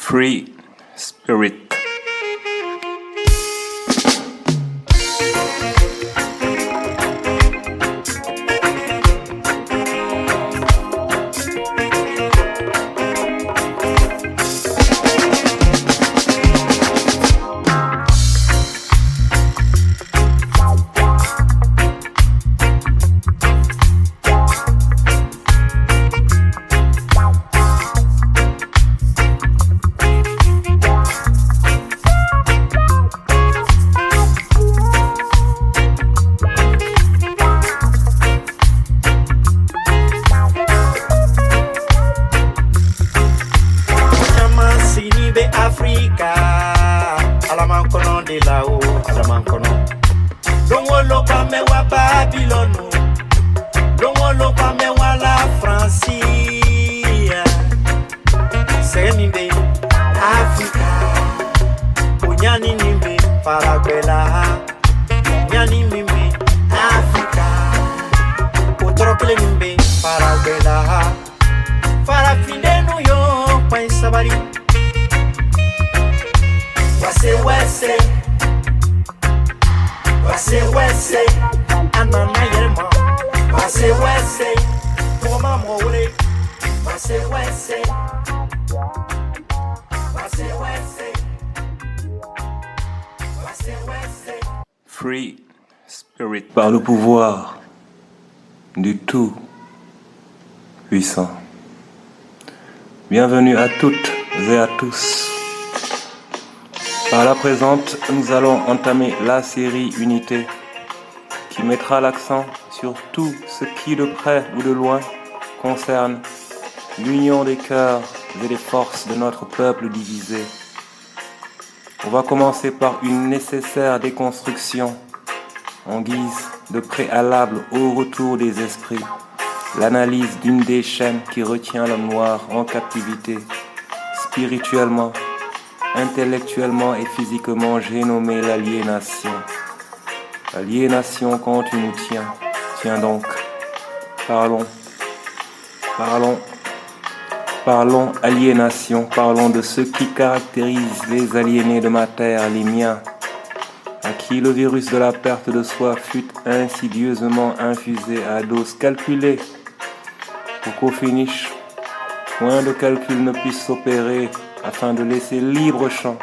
Free Spirit. Africa, alamankono de lao, alamankono. Longo lopa me wa Babylon, longo lopa me wa la Francie. Senimbe Africa, unyani nimbe Paraguela, nyani nimbe Africa, utrokle nimbe Paraguela, farafinde New York pa insabari. Wase, anana yelma. Wase, koma mole. Wase. Free Spirit. Par le pouvoir du tout puissant. Bienvenue à toutes et à tous. Par la présente, nous allons entamer la série Unité qui mettra l'accent sur tout ce qui, de près ou de loin, concerne l'union des cœurs et des forces de notre peuple divisé. On va commencer par une nécessaire déconstruction en guise de préalable au retour des esprits, l'analyse d'une des chaînes qui retient l'homme noir en captivité, spirituellement, intellectuellement et physiquement, j'ai nommé l'aliénation. L'aliénation quand tu nous tiens. Tiens donc, parlons aliénation, parlons de ce qui caractérise les aliénés de ma terre, les miens, à qui le virus de la perte de soi fut insidieusement infusé à dose calculée, pour qu'au finish, point de calcul ne puisse s'opérer afin de laisser libre champ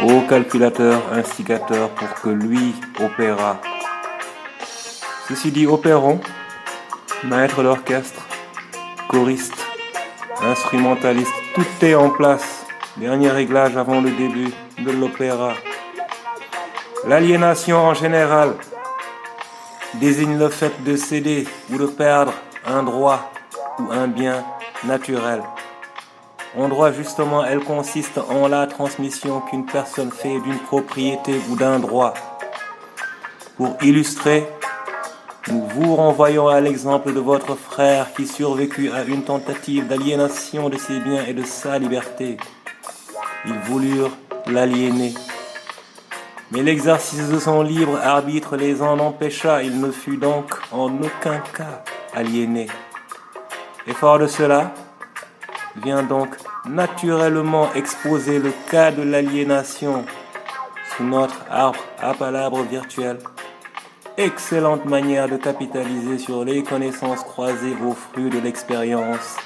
au calculateur instigateur pour que lui opérât. Ceci dit, opérons, maître d'orchestre, choriste, instrumentaliste, tout est en place. Dernier réglage avant le début de l'opéra. L'aliénation en général désigne le fait de céder ou de perdre un droit ou un bien naturel. En droit, justement, elle consiste en la transmission qu'une personne fait d'une propriété ou d'un droit. Pour illustrer, nous vous renvoyons à l'exemple de votre frère qui survécut à une tentative d'aliénation de ses biens et de sa liberté. Ils voulurent l'aliéner. Mais l'exercice de son libre arbitre les en empêcha. Il ne fut donc en aucun cas aliéné. Et fort de cela, vient donc naturellement exposer le cas de l'aliénation sous notre arbre à palabres virtuel. Excellente manière de capitaliser sur les connaissances croisées aux fruits de l'expérience.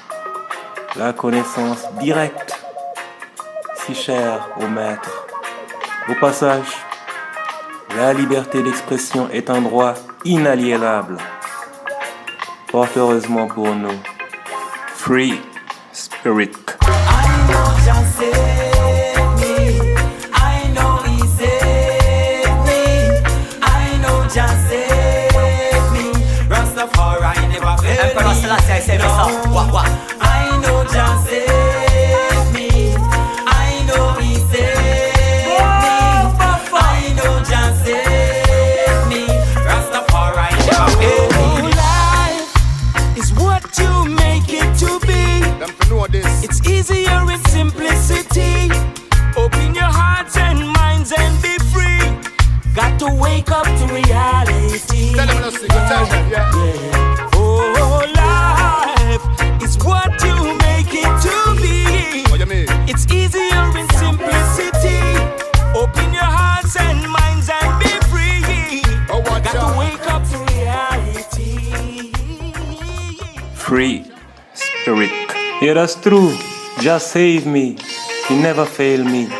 La connaissance directe, si chère au maître. Au passage, la liberté d'expression est un droit inaliénable. Fort heureusement pour nous. Free Spirit. It's Yeah, that's true. Just save me. He never failed me.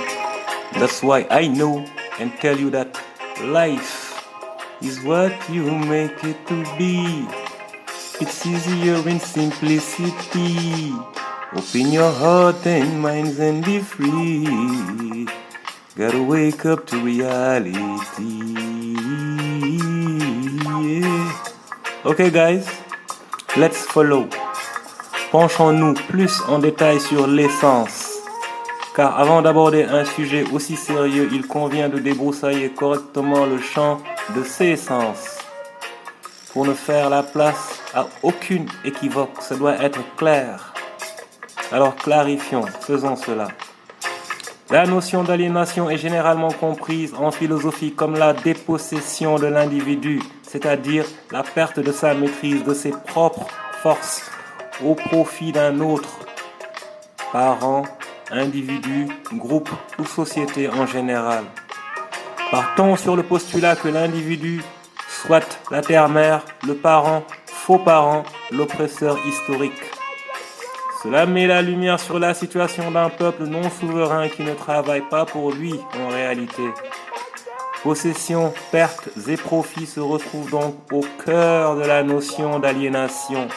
That's why I know and tell you that life is what you make it to be. It's easier in simplicity. Open your heart and minds and be free. Gotta wake up to reality. Yeah. Okay guys, let's follow. Penchons-nous plus en détail sur l'essence. Car avant d'aborder un sujet aussi sérieux, il convient de débroussailler correctement le champ de ses sens. Pour ne faire la place à aucune équivoque, ça doit être clair. Alors clarifions, faisons cela. La notion d'aliénation est généralement comprise en philosophie comme la dépossession de l'individu, c'est-à-dire la perte de sa maîtrise de ses propres forces au profit d'un autre, parent, individu, groupe ou société en général. Partons sur le postulat que l'individu, soit la terre-mère, le parent, faux parent, l'oppresseur historique. Cela met la lumière sur la situation d'un peuple non souverain qui ne travaille pas pour lui en réalité. Possession, pertes et profits se retrouvent donc au cœur de la notion d'aliénation.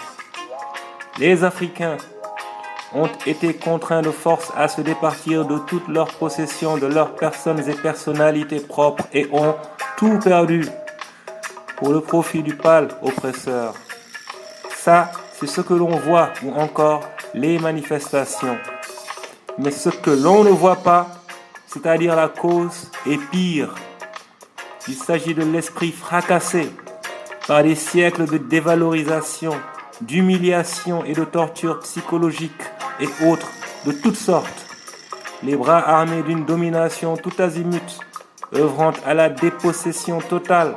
Les Africains ont été contraints de force à se départir de toutes leurs possessions, de leurs personnes et personnalités propres et ont tout perdu pour le profit du pâle oppresseur. Ça, c'est ce que l'on voit ou encore les manifestations. Mais ce que l'on ne voit pas, c'est-à-dire la cause, est pire. Il s'agit de l'esprit fracassé par des siècles de dévalorisation, d'humiliation et de torture psychologique et autres de toutes sortes. Les bras armés d'une domination tout azimut, œuvrant à la dépossession totale,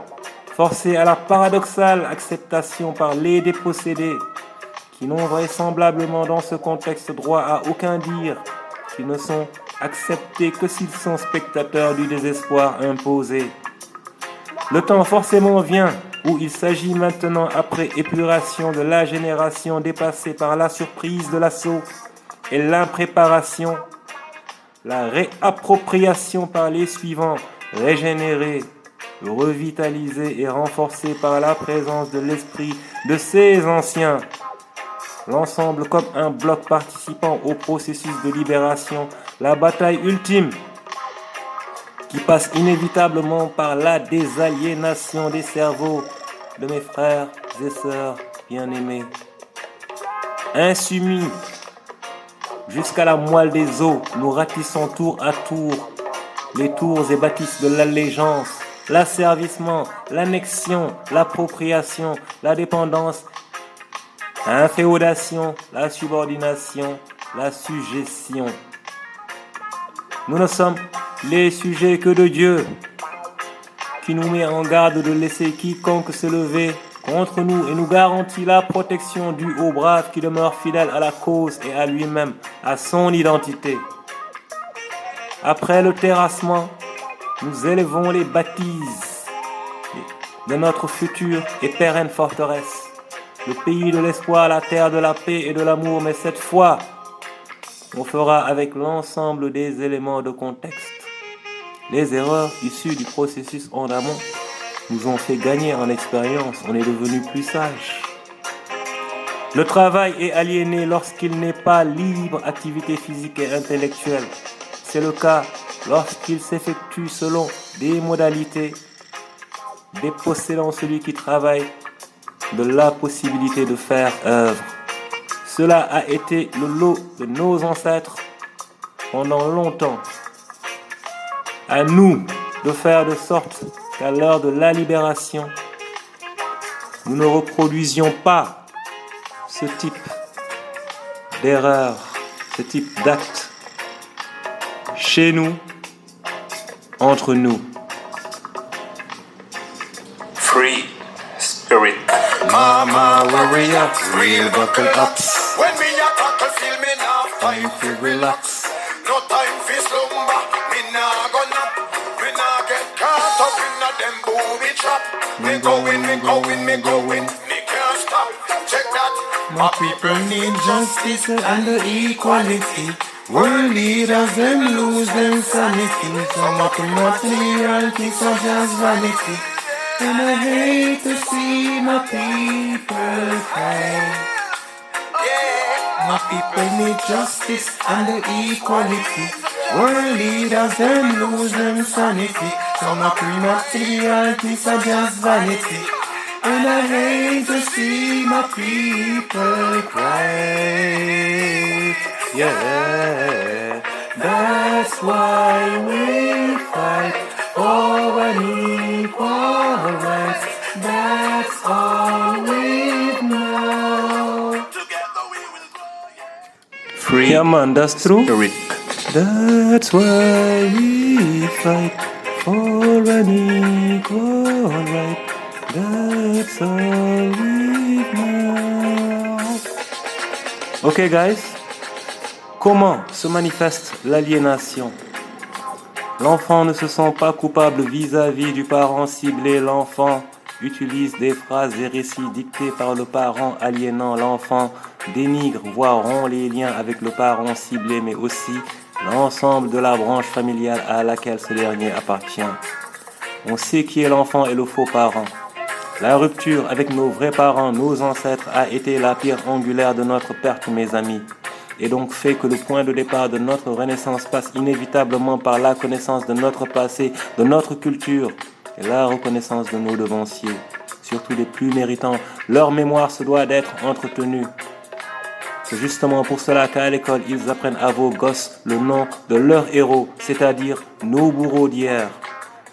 forcés à la paradoxale acceptation par les dépossédés, qui n'ont vraisemblablement dans ce contexte droit à aucun dire, qui ne sont acceptés que s'ils sont spectateurs du désespoir imposé. Le temps forcément vient où il s'agit maintenant, après épuration de la génération dépassée par la surprise de l'assaut et l'impréparation, la réappropriation par les suivants, régénérée, revitalisée et renforcée par la présence de l'esprit de ces anciens. L'ensemble comme un bloc participant au processus de libération, la bataille ultime qui passe inévitablement par la désaliénation des cerveaux de mes frères et sœurs bien-aimés. Insoumis jusqu'à la moelle des os, nous ratissons tour à tour les tours et bâtisses de l'allégeance, l'asservissement, l'annexion, l'appropriation, la dépendance, l'inféodation, la subordination, la sujétion. Nous ne sommes les sujets que de Dieu, qui nous met en garde de laisser quiconque se lever contre nous et nous garantit la protection due aux braves qui demeurent fidèles à la cause et à lui-même, à son identité. Après le terrassement, nous élevons les bâtisses de notre future et pérenne forteresse, le pays de l'espoir, la terre de la paix et de l'amour, mais cette fois, on fera avec l'ensemble des éléments de contexte. Les erreurs issues du processus en amont nous ont fait gagner en expérience, on est devenu plus sage. Le travail est aliéné lorsqu'il n'est pas libre activité physique et intellectuelle. C'est le cas lorsqu'il s'effectue selon des modalités dépossédant celui qui travaille de la possibilité de faire œuvre. Cela a été le lot de nos ancêtres pendant longtemps. À nous de faire de sorte qu'à l'heure de la libération, nous ne reproduisions pas ce type d'erreur, ce type d'acte chez nous, entre nous. Free spirit. Mama warrior, real buckle ups. When me a tackle, feel me now time to relax. No time for slumber, me nah go nap. Me nah get caught up in a them booby trap. Me going, me going, me going. Me can't stop. Check that. My people need justice and equality. World leaders, them lose them sanity. Some of them material things are just vanity. And I hate to see my people cry. My people need justice and equality. World leaders, them lose them sanity. Some of them material things are just vanity. And I hate to see my people cry. Yeah, that's why we fight for an equal rights. That's all we know. Free, yeah, man, that's true. Spirit. That's why we fight for an equal right. That's all we know. Okay, guys. Comment se manifeste l'aliénation? L'enfant ne se sent pas coupable vis-à-vis du parent ciblé. L'enfant utilise des phrases et récits dictés par le parent aliénant. L'enfant dénigre, voire rompt les liens avec le parent ciblé, mais aussi l'ensemble de la branche familiale à laquelle ce dernier appartient. On sait qui est l'enfant et le faux parent. La rupture avec nos vrais parents, nos ancêtres, a été la pierre angulaire de notre perte, mes amis. Et donc fait que le point de départ de notre renaissance passe inévitablement par la connaissance de notre passé, de notre culture et la reconnaissance de nos devanciers, surtout les plus méritants. Leur mémoire se doit d'être entretenue. C'est justement pour cela qu'à l'école, ils apprennent à vos gosses le nom de leurs héros, c'est-à-dire nos bourreaux d'hier.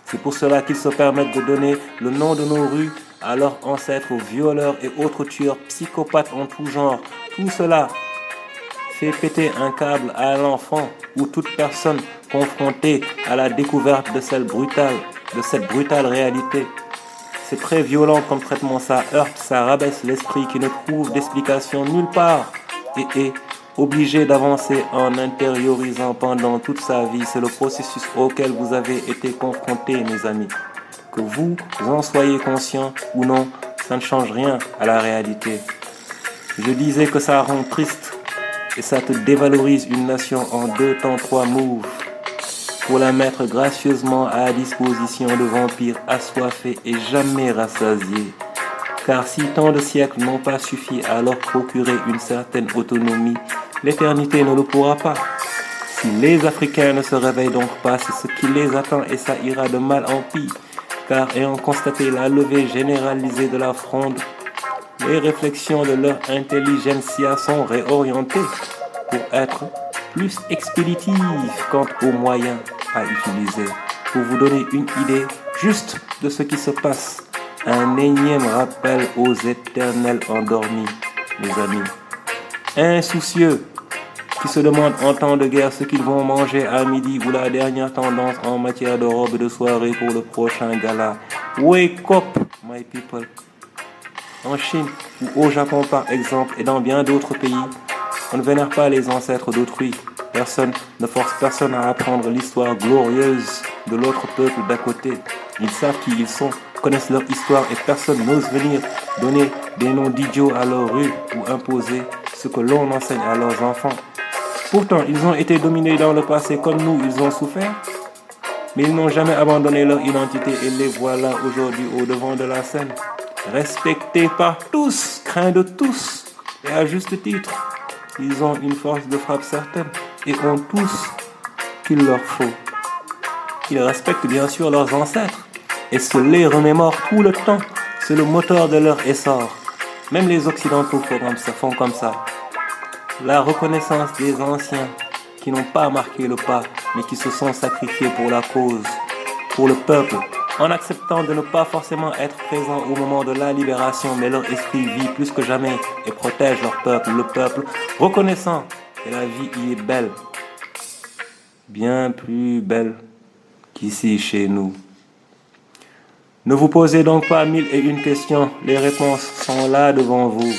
C'est pour cela qu'ils se permettent de donner le nom de nos rues à leurs ancêtres, violeurs et autres tueurs, psychopathes en tout genre. Tout cela fait péter un câble à l'enfant ou toute personne confrontée à la découverte de cette brutale réalité. C'est très violent comme traitement, ça heurte, ça rabaisse l'esprit qui ne trouve d'explication nulle part et est obligé d'avancer en intériorisant pendant toute sa vie. C'est le processus auquel vous avez été confrontés, mes amis. Que vous en soyez conscients ou non, ça ne change rien à la réalité. Je disais que ça rend triste et ça te dévalorise une nation en 2 temps 3 moves pour la mettre gracieusement à disposition de vampires assoiffés et jamais rassasiés. Car si tant de siècles n'ont pas suffi à leur procurer une certaine autonomie, l'éternité ne le pourra pas. Si les Africains ne se réveillent donc pas, c'est ce qui les attend et ça ira de mal en pis. Car ayant constaté la levée généralisée de la fronde, les réflexions de leur intelligentsia sont réorientées pour être plus expéditives quant aux moyens à utiliser. Pour vous donner une idée juste de ce qui se passe, un énième rappel aux éternels endormis, mes amis. Insoucieux, qui se demandent en temps de guerre ce qu'ils vont manger à midi ou la dernière tendance en matière de robe de soirée pour le prochain gala. Wake up, my people. En Chine ou au Japon par exemple et dans bien d'autres pays, on ne vénère pas les ancêtres d'autrui. Personne ne force personne à apprendre l'histoire glorieuse de l'autre peuple d'à côté. Ils savent qui ils sont, connaissent leur histoire et personne n'ose venir donner des noms d'idiots à leur rue ou imposer ce que l'on enseigne à leurs enfants. Pourtant, ils ont été dominés dans le passé comme nous, ils ont souffert. Mais ils n'ont jamais abandonné leur identité et les voilà aujourd'hui au devant de la scène. Respectés par tous, craints de tous, et à juste titre. Ils ont une force de frappe certaine et ont tous ce qu'il leur faut. Ils respectent bien sûr leurs ancêtres et se les remémorent tout le temps. C'est le moteur de leur essor. Même les Occidentaux font comme ça. La reconnaissance des anciens qui n'ont pas marqué le pas, mais qui se sont sacrifiés pour la cause, pour le peuple, en acceptant de ne pas forcément être présents au moment de la libération, mais leur esprit vit plus que jamais et protège leur peuple, le peuple reconnaissant que la vie y est belle, bien plus belle qu'ici chez nous. Ne vous posez donc pas 1001 questions, les réponses sont là devant vous.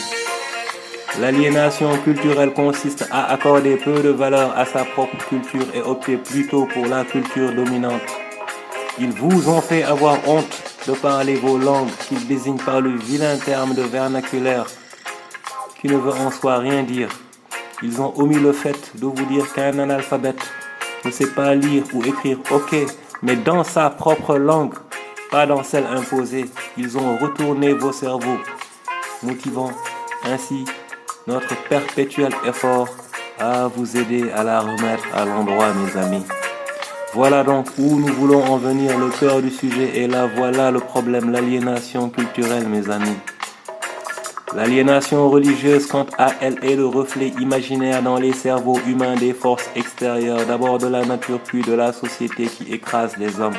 L'aliénation culturelle consiste à accorder peu de valeur à sa propre culture et opter plutôt pour la culture dominante. Ils vous ont fait avoir honte de parler vos langues qu'ils désignent par le vilain terme de vernaculaire. qui ne veut en soi rien dire. Ils ont omis le fait de vous dire qu'un analphabète ne sait pas lire ou écrire, ok, mais dans sa propre langue, pas dans celle imposée. Ils ont retourné vos cerveaux, motivant ainsi notre perpétuel effort à vous aider à la remettre à l'endroit, mes amis. Voilà donc où nous voulons en venir, le cœur du sujet est là, voilà le problème, l'aliénation culturelle, mes amis. L'aliénation religieuse, quant à elle, est le reflet imaginaire dans les cerveaux humains des forces extérieures, d'abord de la nature puis de la société qui écrase les hommes.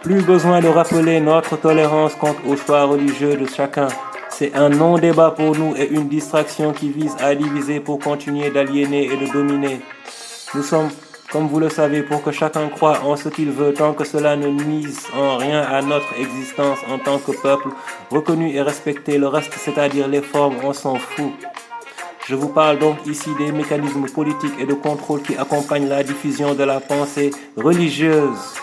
Plus besoin de rappeler notre tolérance quant au choix religieux de chacun. C'est un non-débat pour nous et une distraction qui vise à diviser pour continuer d'aliéner et de dominer. Nous sommes, comme vous le savez, pour que chacun croie en ce qu'il veut tant que cela ne nuise en rien à notre existence en tant que peuple reconnu et respecté. Le reste, c'est-à-dire les formes, on s'en fout. Je vous parle donc ici des mécanismes politiques et de contrôle qui accompagnent la diffusion de la pensée religieuse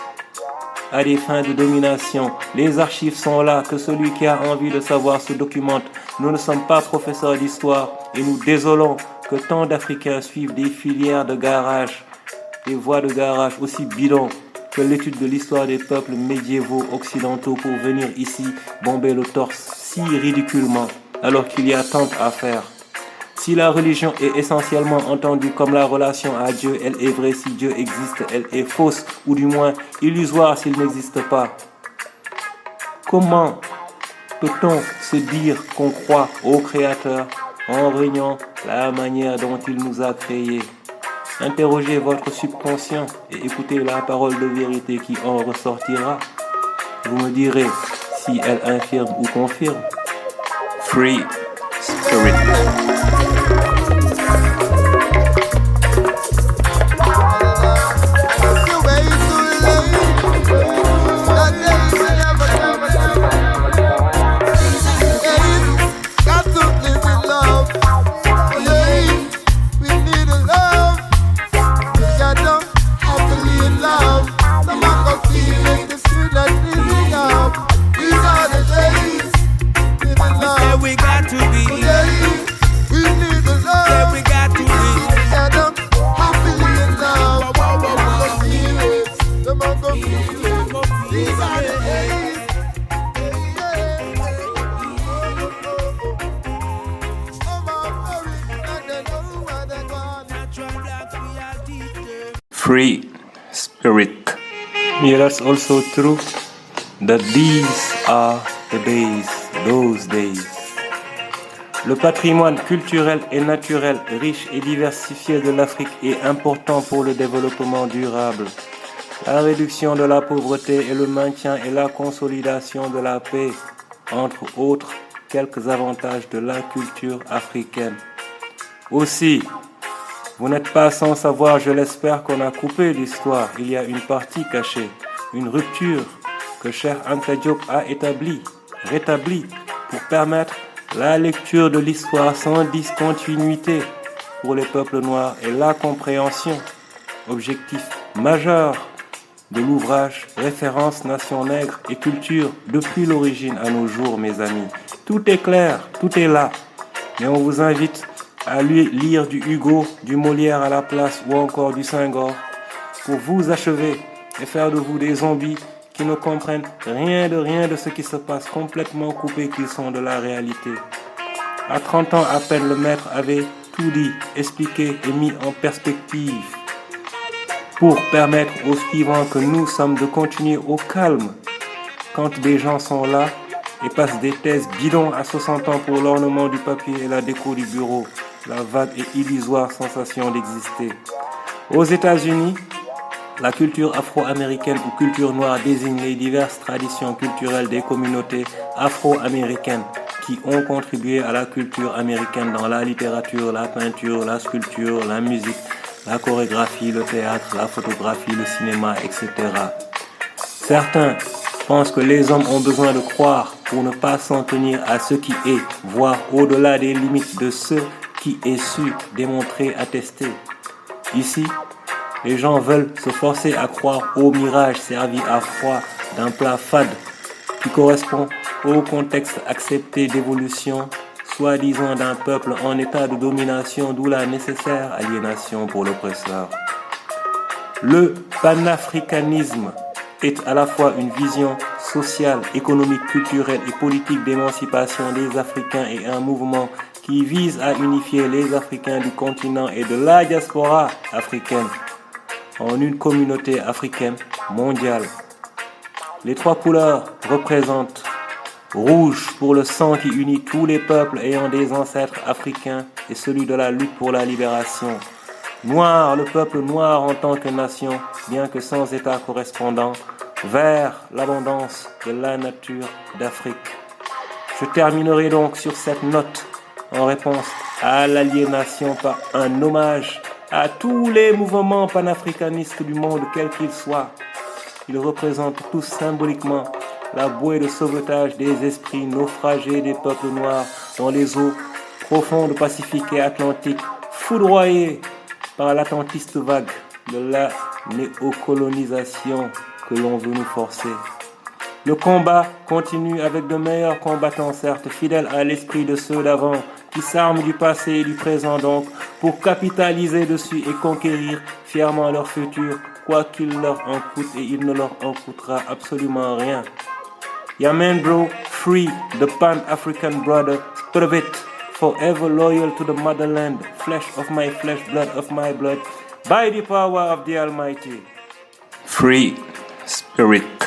à des fins de domination. Les archives sont là, que celui qui a envie de savoir se documente. Nous ne sommes pas professeurs d'histoire et nous désolons que tant d'Africains suivent des filières de garage, des voies de garage aussi bidons que l'étude de l'histoire des peuples médiévaux occidentaux pour venir ici bomber le torse si ridiculement alors qu'il y a tant à faire. Si la religion est essentiellement entendue comme la relation à Dieu, elle est vraie si Dieu existe, elle est fausse ou du moins illusoire s'il n'existe pas. Comment peut-on se dire qu'on croit au Créateur en reniant la manière dont il nous a créés? Interrogez votre subconscient et écoutez la parole de vérité qui en ressortira. Vous me direz si elle infirme ou confirme. Free Spirit. Free Spirit. Yeah, that's also true that these are the days, those days. Le patrimoine culturel et naturel riche et diversifié de l'Afrique est important pour le développement durable, la réduction de la pauvreté et le maintien et la consolidation de la paix, entre autres quelques avantages de la culture africaine. Aussi, vous n'êtes pas sans savoir, je l'espère, qu'on a coupé l'histoire. Il y a une partie cachée, une rupture que Cheikh Anta Diop a rétablie pour permettre la lecture de l'histoire sans discontinuité pour les peuples noirs et la compréhension, objectif majeur de l'ouvrage Référence Nation Nègre et Culture depuis l'origine à nos jours, mes amis. Tout est clair, tout est là, mais on vous invite à lire du Hugo, du Molière à la place ou encore du Senghor pour vous achever et faire de vous des zombies qui ne comprennent rien de ce qui se passe, complètement coupés qu'ils sont de la réalité. À 30 ans à peine, le maître avait tout dit, expliqué et mis en perspective pour permettre aux suivants que nous sommes de continuer au calme quand des gens sont là et passent des thèses bidons à 60 ans pour l'ornement du papier et la déco du bureau. La vague et illusoire sensation d'exister. Aux États-Unis, la culture afro-américaine ou culture noire désigne les diverses traditions culturelles des communautés afro-américaines qui ont contribué à la culture américaine dans la littérature, la peinture, la sculpture, la musique, la chorégraphie, le théâtre, la photographie, le cinéma, etc. Certains pensent que les hommes ont besoin de croire pour ne pas s'en tenir à ce qui est, voire au-delà des limites de ce qui est su, démontrer, attester. Ici, les gens veulent se forcer à croire au mirage servi à froid d'un plat fade qui correspond au contexte accepté d'évolution soi-disant d'un peuple en état de domination, d'où la nécessaire aliénation pour l'oppresseur. Le panafricanisme est à la fois une vision sociale, économique, culturelle et politique d'émancipation des Africains et un mouvement qui vise à unifier les Africains du continent et de la diaspora africaine en une communauté africaine mondiale. Les trois couleurs représentent rouge pour le sang qui unit tous les peuples ayant des ancêtres africains et celui de la lutte pour la libération. Noir, le peuple noir en tant que nation, bien que sans état correspondant. Vert, l'abondance de la nature d'Afrique. Je terminerai donc sur cette note en réponse à l'aliénation par un hommage à tous les mouvements panafricanistes du monde, quels qu'ils soient. Ils représentent tous symboliquement la bouée de sauvetage des esprits naufragés des peuples noirs dans les eaux profondes Pacifique et Atlantique, foudroyés par l'attentiste vague de la néocolonisation que l'on veut nous forcer. Le combat continue avec de meilleurs combattants, certes fidèles à l'esprit de ceux d'avant, qui s'arment du passé et du présent donc, pour capitaliser dessus et conquérir fièrement leur futur, quoi qu'il leur en coûte, et il ne leur en coûtera absolument rien. Yaman bro, free the Pan-African brother, spirit, forever loyal to the motherland, flesh of my flesh, blood of my blood, by the power of the Almighty. Free spirit.